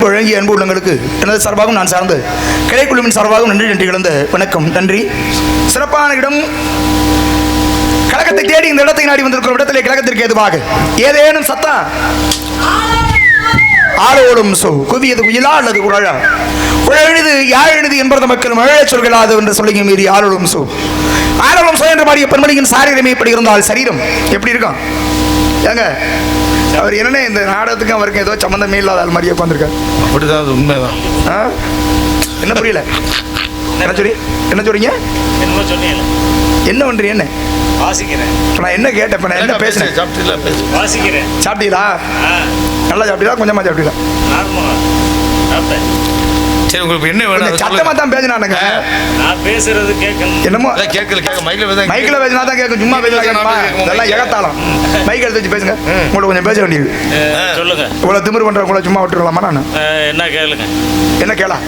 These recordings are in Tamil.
வழங்கிய அன்பு உள்ளங்களுக்கு எனது சார்பாகவும் நான் சார்ந்த கிளைக்குழுவின் சார்பாகவும் நன்றி கலந்த வணக்கம். நன்றி. சிறப்பான இடம். கழகத்தை தேடி இந்த இடத்தை நாடி வந்திருக்கும் இடத்திலே கழகத்திற்கு எதுவாக ஏதேனும் சத்தம் ஆளோடும் சோ குவியது குயிலா அல்லது குழலா குழழுது யாழெழுது என்பது மக்கள் மழை சொல்களாது என்று சொல்லி மீறி ஆளோடும் சோ என்று பாடிய பெண்மணியின் சாரீரமே இப்படி இருந்தால் சரீரம் எப்படி இருக்கும்? ஏங்க அவர் என்னன்னே இந்த நாடகத்துக்கு அவருக்கு ஏதோ சம்மந்தமே இல்லாத ஆள் மாதிரியே உட்காந்துருக்காரு. அப்படிதான், அது உண்மைதான். என்ன புரியல? என்ன சொல்றீங்க? என்ன பண்றீங்க? என்ன வாசிக்கிறேன். நான் என்ன கேட்டேன்? நான் என்ன பேசுறேன்? வாசிக்கிறேன். சாப்பிட்டீங்களா? நல்லா சாப்பிட்டீங்களா? கொஞ்சமா சாப்பிட்டீங்களா? சரி, உங்களுக்கு என்ன வேணும்? சத்தமா தான் பேசினானுங்க. நான் பேசுறது கேட்கணும். என்னமோ கேட்கல மைக்கில் பேசினா தான் கேட்கும். சும்மா பேசினா இதெல்லாம் எகத்தாளம். மைக் எடுத்து வச்சு பேசுங்க. உங்களுக்கு கொஞ்சம் பேச வேண்டியது. சொல்லுங்க. இவ்வளவு திமிரு பண்ற கூட சும்மா விட்டுருலாமா? நான் என்ன கேளுங்க. என்ன கேளா?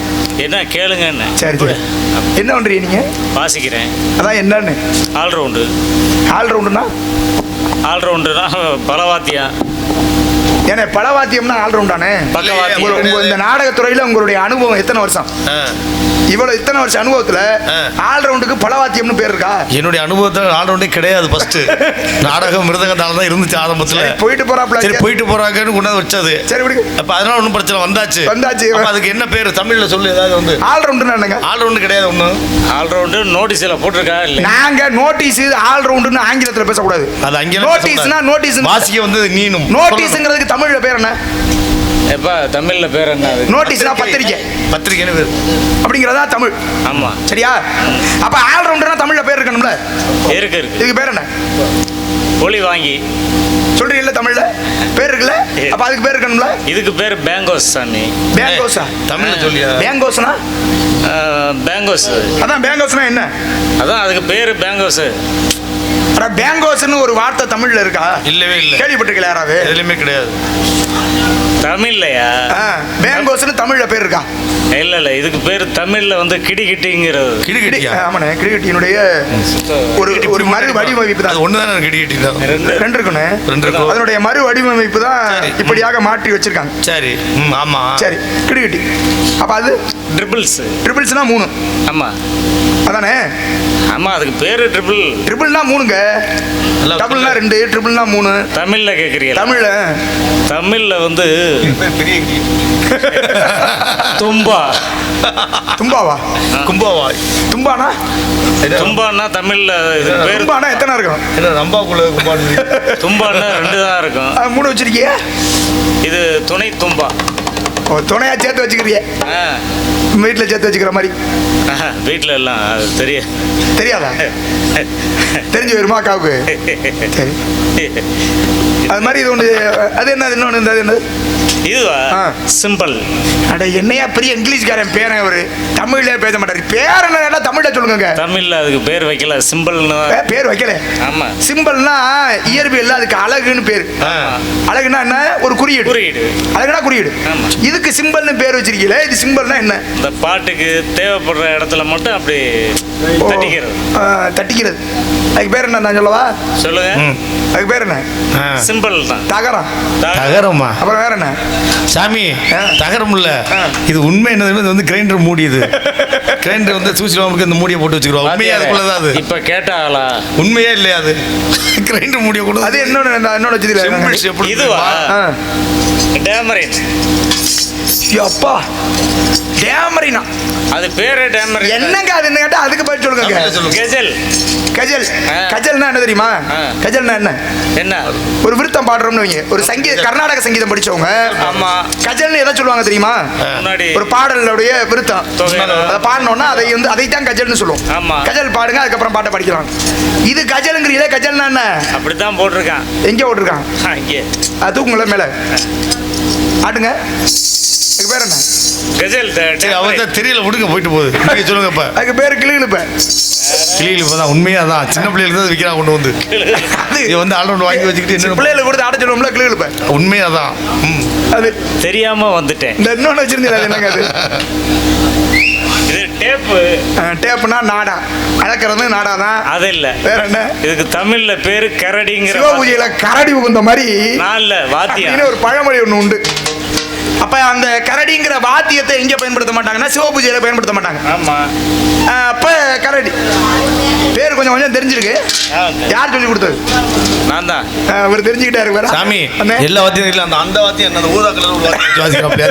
என்ன கேளுங்க. என்ன? சரி சரி. என்ன பண்றீங்க நீங்க? வாசிக்கிறேன். அதான் என்னன்னு ஆல்ரவுண்டு. ஆல்ரவுண்டுனா ஆல்ரவுண்டுனா பலவாத்தியா. ஏன்னா பலவாத்தியம்னா ஆல்ரவுண்டானே. இந்த நாடகத்துறையில உங்களுடைய அனுபவம் எத்தனை வருஷம்? இவ்வளவு இத்தனை வருஷம் அனுபவத்துல ஆல்ரவுண்டுக்கு பலவாத்தியம்னு பேர் இருக்கா? என்னுடைய அனுபவத்தில் ஆல்ரவுண்டே கிடையாது. ஃபர்ஸ்ட் நாடகம் மிருதங்கத்தால தான் இருந்துச்சு ஆரம்பத்துல. போயிட்டு போறாப்ல. சரி, போயிட்டு போறாங்கன்னு கொண்டாந்து வச்சது. சரி விடுங்க. அப்ப அதனால ஒன்றும் பிரச்சனை வந்தாச்சு. அதுக்கு என்ன பேர் தமிழ்ல சொல்லு ஏதாவது வந்து? ஆல்ரவுண்டுன்னு என்னங்க? ஆல்ரவுண்டு கிடையாது. ஒண்ணு ஆல்ரவுண்டு நோட்டீஸ்ல போட்டிருக்கா இல்ல? நாங்க நோட்டீஸ் ஆல்ரவுண்டுன்னு ஆங்கிலத்துல பேசக்கூடாது. அது அங்கே நோட்டீஸ்னா நோட்டீஸ். வாசிக்க வந்து நீனும் நோட்டீஸ்ங்கிறதுக்கு தமிழ்ல பேர் என்ன? எப்பா தமிழ்ல பேர் என்ன? நோட்டீஸ்னா பத்திரிக்கை. பத்திரிக்கைன்னு பேர் அப்படிங்கிறதா தமிழ். ஆமா. சரியா? அப்ப ஆல்ரவுண்டர்னா தமிழ்ல பேர் இருக்கணும்ல? இருக்கு. இதுக்கு பேர் என்ன? ஒளி வாங்கி சொல்றீங்கல்ல தமிழ்ல பேர் இருக்குல்ல? அப்ப அதுக்கு பேர் இருக்கணும்ல? இதுக்கு பேர் பேங்கோஸ் சாமி. பேங்கோஸா? தமிழ்ல சொல்லியா? பேங்கோஸ்னா பேங்கோஸ். அதான் பேங்கோஸ்னா என்ன? அதான் அதுக்கு பேர் பேங்கோஸ். அட பேங்கோஸ்னு ஒரு வார்த்தை தமிழ்ல இருக்கா? இல்லவே இல்ல. கேள்விப்பட்டிருக்கல யாராவது? எதுலயுமே கிடையாது. தமிழ்லையா? பேங்கோஸ்னு தமிழ்ல பேர் இருக்கா? இல்ல இதுக்கு பேர் தமிழ்ல வந்து கிடிகிட்டிங்கிறது. கிடிகிட்டியா? ஆமாண்ணே. கிடிகிட்டியினுடைய ஒரு மறு வடிவமைப்பு தான். ஒண்ணுதானே கிடிகிட்டி தான். ரெண்டு இருக்குண்ணே. ரெண்டு இருக்கும். அதனுடைய மறு வடிவமைப்பு தான் இப்படியாக மாற்றி வச்சிருக்காங்க. சரி. ஆமா. சரி. கிடிகிட்டி. அப்ப அது ட்ரிபிள்ஸ்னா 3. ஆமா. அதானே? ஆமா, அதுக்கு பேரு ட்ரிபிள்னா 3ங்க. டபுள்னா 2, ட்ரிபிள்னா 3. தமிழ்ல கேக்குறீங்க? தமிழ்ல வந்து பெரிய தும்பா. தும்பாவா? கும்பாவா? தும்பானா தமிழ்ல இதுக்கு பேர். தும்பானா எத்தனை இருக்கும்? என்ன நம்பாக்குள்ள கும்பாடு? தும்பானா 2 தான் இருக்கும். 3 வச்சிருக்கீங்க. இது துணை தும்பா. துணையா சேர்த்து வச்சுக்கிறீங்க? வீட்டில் சேர்த்து வச்சுக்கிற மாதிரி. வீட்டில் எல்லாம் தெரியாதா? தெரிஞ்சு வருமா அக்காவுக்கு? சரி. அது மாதிரி இது ஒன்று. அது என்ன? இன்னொன்று என்னது? இதுவா? சிம்பிள். அட என்னையா பெரிய இங்கிலீஷ்காரன் பேர அவரு தமிழ்ல பேச மாட்டாரு. பேர் என்ன? தமிழ்ல சொல்லுங்க. தமிழ்ல அதுக்கு பேர் வைக்கல. சிம்பிள்னு பேர் வைக்கல. ஆமா. சிம்பிள்னா இயற்பியல்ல அதுக்கு அழகுன்னு பேர். அழகுனா என்ன? ஒரு குறியீடு. அழகுனா குறியீடு. இதுக்கு சிம்பிள்னு பேர் வச்சிருக்கீங்களே, இது சிம்பிள்னா என்ன? இந்த பாட்டுக்கு தேவைப்படுற இடத்துல மட்டும் அப்படி தட்டிக்கிறது. அதுக்கு பேர் என்ன? நான் சொல்லவா? சொல்லுங்க. அதுக்கு பேர் என்ன? சிம்பிள் தான். தகரமா? அப்புறம் வேற என்ன சாமி? தகரம் இல்ல. இது உண்மை என்னது? வந்து கிரைண்டர் மூடி. இது கிரைண்டர் வந்து சூசிலாமுக்கு இந்த மூடியை போட்டு வச்சுக்கிறோம். உண்மையா அதுக்குள்ளதான்? அது இப்ப கேட்டாளா? உண்மையா இல்லையா? அது கிரைண்டர் மூடியை கூட. அது என்னோட வச்சுக்கிறேன். இதுவா? டேமரின். அப்பா, டேமரினா? அது பேரே டேமரின். என்னங்க அது? என்ன கேட்டா அதுக்கு பதில் சொல்லுங்க. கஜல். கஜல்னா என்ன தெரியுமா? கஜல்னா என்ன? என்ன? ஒரு விருத்தம் பாடுறோம்னு வைங்க. ஒரு கர்நாடக சங்கீதம் படிச்சவங்க ஆமா கஜல்னு எதை சொல்லுவாங்க தெரியுமா? ஒரு பாடலுடைய விருத்தம். அதை பாடணும்னா அதைத்தான் கஜல்னு சொல்லுவோம். ஆமா. கஜல் பாடுங்க, அதுக்கப்புறம் பாட்டை படிக்கலாம். இது கஜல்ங்கிறீங்களே, கஜல்னா என்ன? அப்படித்தான் போட்டிருக்கான். எங்க போட்டிருக்கான்? இங்கே. அது தூக்குங்கள மேல ஆட்டுங்க. அதுக்கு பேர் என்ன? கஜல். அவர்தான் தெரியல. விடுங்க, போயிட்டு போகுது. நீங்க சொல்லுங்கப்பா. அதுக்கு பேர் கிளிகிழிப்ப. கிளிகிழிப்பு தான். உண்மையா தான். சின்ன பிள்ளைகளுக்கு தான் விற்கிறான் கொண்டு வந்து. இது வந்து ஆல்ரவுண்ட் வாங்கி வச்சுக்கிட்டு என்ன பிள்ளைகளை கொடுத்து ஆட சொல்லுவோம்ல, கிளிகிழிப்ப. உண்மையா தான். அது தெரியாம வந்துட்டேன். இந்த இன்னொன்று வச்சிருந்தீங்களா? என்னங்க அது? இது டேப்பு. டேப்புனா நாடா. அளக்கிறது நாடா தான். அது இல்ல. வேற என்ன? இதுக்கு தமிழ்ல பேரு கரடிங்கிற. சிவபூஜையில கரடி உகுந்த மாதிரி நாள்ல வாத்தியம் ஒரு பழமொழி ஒண்ணு உண்டு. அப்ப அந்த கரடிங்கிற வாத்தியத்தை எங்க பயன்படுத்த மாட்டாங்கன்னா சிவபூஜையில பயன்படுத்த மாட்டாங்க. ஆமா. அப்ப கரடி பேர் கொஞ்சம் கொஞ்சம் தெரிஞ்சிருக்கு. யார் சொல்லி கொடுத்தது? நான் தான். அவர் தெரிஞ்சுக்கிட்டாரு வேற சாமி. எல்லா வாத்தியம் இல்ல, அந்த வாத்தியம் என்ன, அந்த ஊதா கலர் ஒரு வாத்தியம் வாசிக்கிறாப்ல,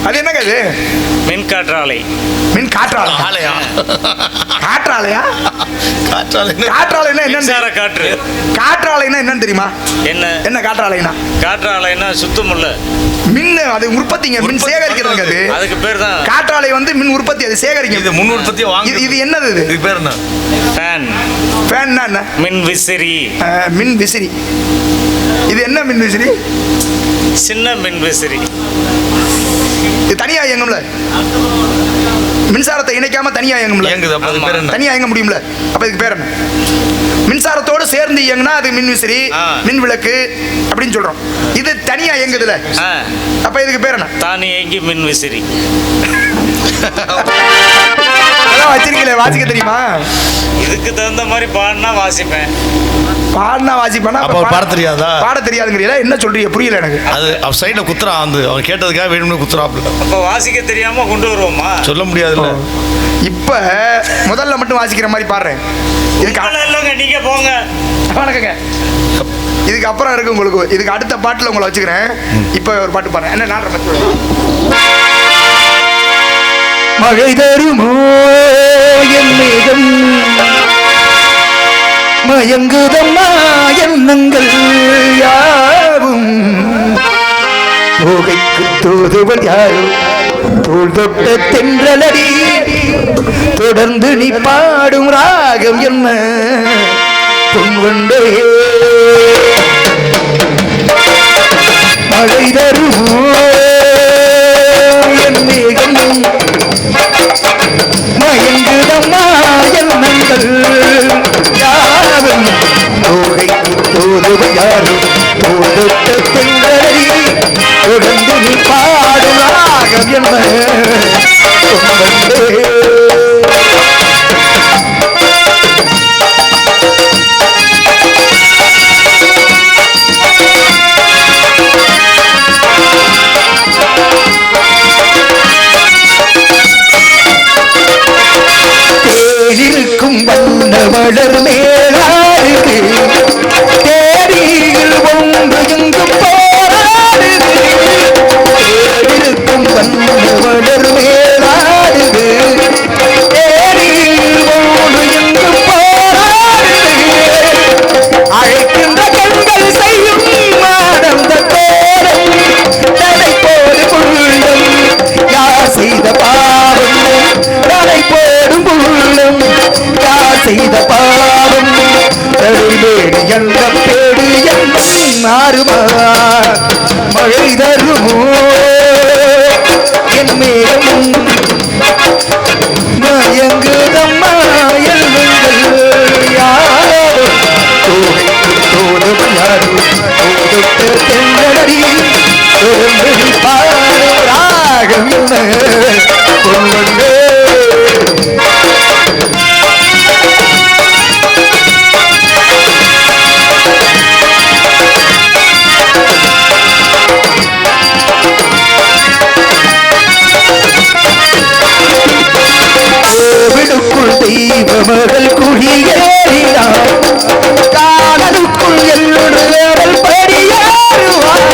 அது என்னங்க அது? மின் காற்றாலை. மின் காற்றாலை. ஆலையா? காற்றாலையா? காற்றாலைன்னா என்ன? மின்சார காற்று. காற்றாலைன்னா என்னன்னு தெரியுமா? என்ன என்ன காற்றாலைனா? காற்றாலைன்னா சுத்தமுள்ள மின், அது உற்பத்திங்க, மின் சேகரிக்கிறதுங்க. அது அதுக்கு பேர் தான் காற்றாலை வந்து மின் உற்பத்தி, அது சேகரிக்கும். இது முன் உற்பத்தியை வாங்க. இது என்னது? இது பேர் என்ன? ஃபேன். ஃபேன்னா என்ன? மின் விசிறி. மின் விசிறி. இது என்ன மின் விசிறி? சின்ன மின் விசிறி. இது தனியா இயங்கும்ல, மின்சாரத்தை இணைக்காம தனியா இயங்கும்ல, தனியா இயங்க முடியும்ல. அப்ப இதுக்கு பேர் என்ன? மின்சாரத்தோடு சேர்ந்து இயங்குனா அது மின் விசிறி, மின் விளக்கு அப்படின்னு சொல்றோம். இது தனியா இயங்குதுல, அப்ப இதுக்கு பேர் என்ன? தானியங்கி மின் விசிறி. வச்சிருக்கீங்களே, வாசிக்க தெரியுமா? இதுக்கு தகுந்த மாதிரி பாடினா வாசிப்பேன். பாடினா வாசிப்பேனா? அப்ப பாட தெரியாதா? பாட தெரியாதுங்கிறீங்களா? என்ன சொல்றீங்க? புரியல எனக்கு. அது அவ சைடுல குத்துறா, வந்து அவன் கேட்டதுக்காக வேணும்னு குத்துறாப்ல. அப்ப வாசிக்க தெரியாம கொண்டு வருவோமா? சொல்ல முடியாதுல்ல. இப்ப முதல்ல மட்டும் வாசிக்கிற மாதிரி பாடுறேன். இல்லைங்க, நீங்க போங்க. வணக்கங்க. இதுக்கு அப்புறம் இருக்கு உங்களுக்கு. இதுக்கு அடுத்த பாட்டுல உங்களை வச்சுக்கிறேன். இப்ப ஒரு பாட்டு பாடுறேன். என்ன நாடுற மழை தருமோ என் மேகம், மயங்குதம்மா எண்ணங்கள் யாவும், போகைக்கு தூதுவன் யாரும் தோல் தொட்ட தென்றலடி, தொடர்ந்து நீ பாடும் ராகம் என்ன பொன்வண்டே. மழை தருமோ என் மேகம், மயங்குதம்மா எண்ணங்கள் யாரும், போகைக்கு தூதுவன் யாரும் தோல் தொட்ட தென்றலடி, தொடர்ந்து நீ பாடும் ராகம் என்ன பொன்வண்டே. தேனிருக்கும் வண்ண வளர் மேலாடுது, தேரியில் ஒன்று எங்கு போராடுது. தேனிருக்கும் வண்ண வளர் மேலாடுது, தேரியில் ஒன்று எங்கு போராடுது. அழைக்கின்ற கண்கள் செய்யும் மாடந்த கோலம், தலை போடு உள்ளம் யார் செய்த பாவம், தலை போடும் உள்ளம் யார் செய்த பாவம், தருவேடு என்ற பேடு என் மாறுமா. மழை தருமோ என் மேகம், மயங்குதம்மா எண்ணங்கள் யாரும், தோடும் யாரும் தோடுத்த தென்றலடி, தொடர்ந்து பாடும் ராகம் என்ன பொன்வண்டே. கோவிலுக்குள் தெய்வ மகள் குடியேறினார், காதலுக்குள் எல்லுடையவள் படியேறுவார்.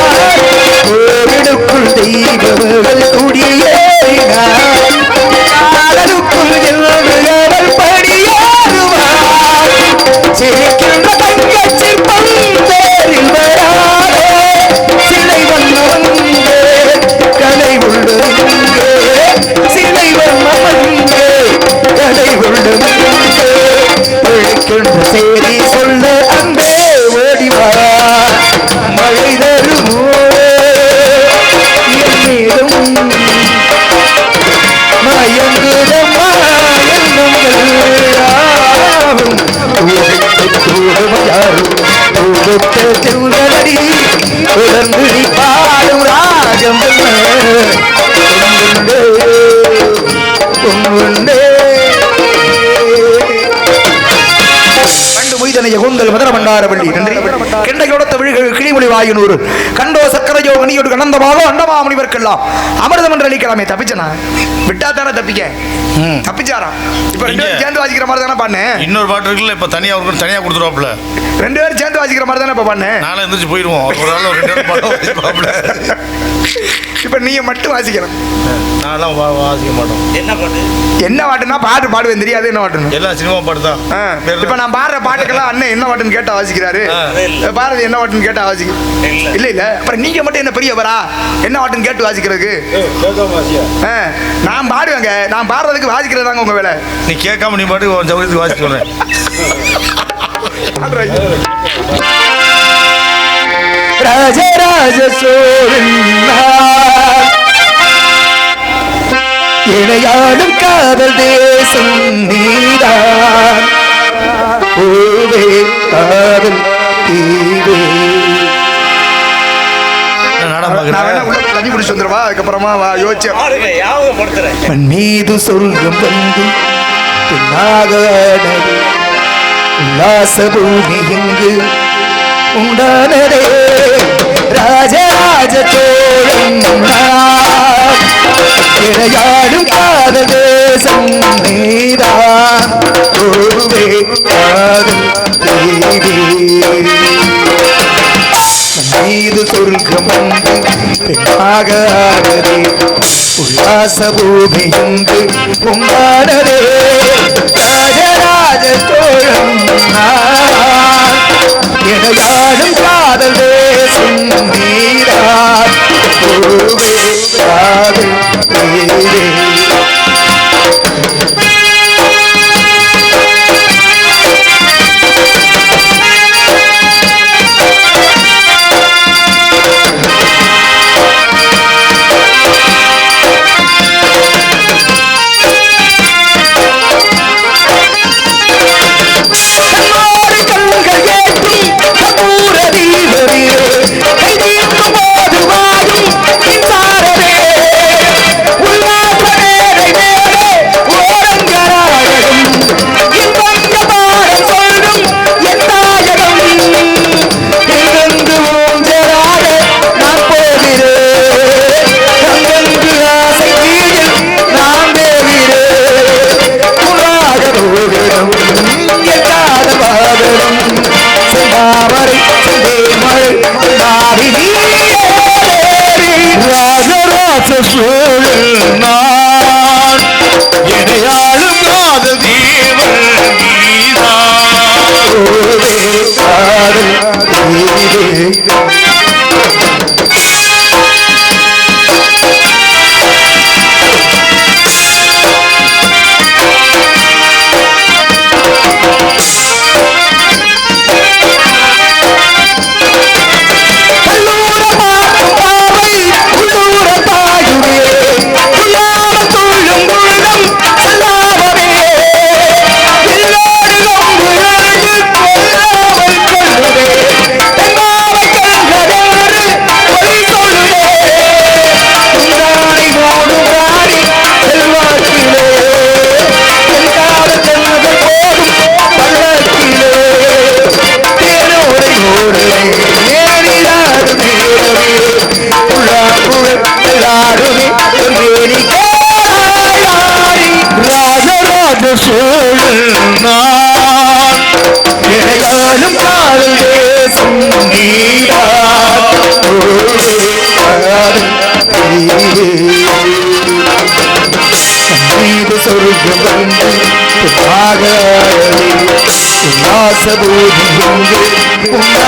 கோவிலுக்குள் தெய்வ மகள் குடியேறினார், காதலுக்குள் எல்லுடையவள் படியேறுவார். சிரிக்கின்ற தங்க சிற்பம் தேரில் வராதே, சிலை வண்ணம் கலை உள்ளது, சிலை வண்ணம் கலை உள்ளது. பிழைக்கின்ற செய்தி சொல்ல அன்பே ஓடிவா. மழை தருமோ என் மீதும், மயங்குதம்மா எண்ணங்கள் யாவும், தூதுவன் யாரும் தோடுத்த தென்றலடி, தொடர்ந்து நீ பாடும் ராகம் பொன்வண்டே பொன்வண்டே. மொய்தனைய கூந்தல் மதுர மண்டாரவள்ளி நன்றி. கெண்டையோட தமிழ்கள் கிளிமொழி வாயுனூர் கண்டோ சக்கரையோ கனியோ கனியோடு கணந்தமாகோ அண்டமா முனிவர்க்கெல்லாம் அமிர்தம் என்று அளிக்கலாமே. தப்பிச்சனா விட்டா தானே தப்பிக்க. தப்பிச்சாராம். இப்ப 2 பேரும் சேர்ந்து வாசிக்கிற மாதிரி தானே பண்ணேன். இன்னொரு பாட்டு இருக்குல்ல, இப்ப தனியா கொடுத்துருவாப்ல. 2 பேரும் சேர்ந்து வாசிக்கிற மாதிரி தானே இப்ப பண்ணேன். நாளை எந்திரிச்சு போயிடுவோம். ஒரு நாள் 2 பேரும் பாட்டு வாசிப்பாப்ல. இப்ப நீங்க மட்டும் வாசிக்கணும். நான்லாம் வாசிக்க மாட்டோம். என்ன பாட்டுன்னா பாட்டு பாடுவேன் தெரியாது. என்ன பாட்டுன்னு எல்லாம் சினிமா பாட்டு தான். இப்ப நான் பாடுற பாட்டுக்கெல்லாம் அண்ணன் என்ன பாட்டுன்னு கேட்டா வாசிக்கிறாரு. பாரதி என்ன பாட்டுன்னு கேட்டா வாசிக்க இல்ல இல்ல. அப்புறம் நீங்க மட்டும் என்ன பெரியவரா என்ன பாட்டுன்னு கேட்டு வாசிக்கிறதுக்கு? நான் பாடுவேங்க. நான் பாடுறதுக்கு வாசிக்கிறதாங்க உங்க வேலை. நீ கேட்காம நீ பாட்டு சௌகரியத்துக்கு வாசிக்க சொல்றேன். ராஜராஜ சோழன் இணையாடும் காதல் தேசம் நீதான். பூவே காதல் தீவே. தண்ணி குடிச்சு வந்துருவா. அதுக்கப்புறமா யோசிச்சேன். மண் மீது சொர்க்கம் வந்து உல்லாச பூமி இங்கு உண்டானதே. ராஜராஜ சோழன் இணையாடும் காதல் தேசம் நீதான். பூவே காதல் தீவே. மீது சொர்க்கம் வந்து பெண்ணாக ஆனதே. உல்லாச பூமி இங்கு உண்டானதே. ராஜராஜ சோழன் இணையாடும் காதல் தேசம் நீதான். பூவே காதல் தீவே. உல்லாச பூமி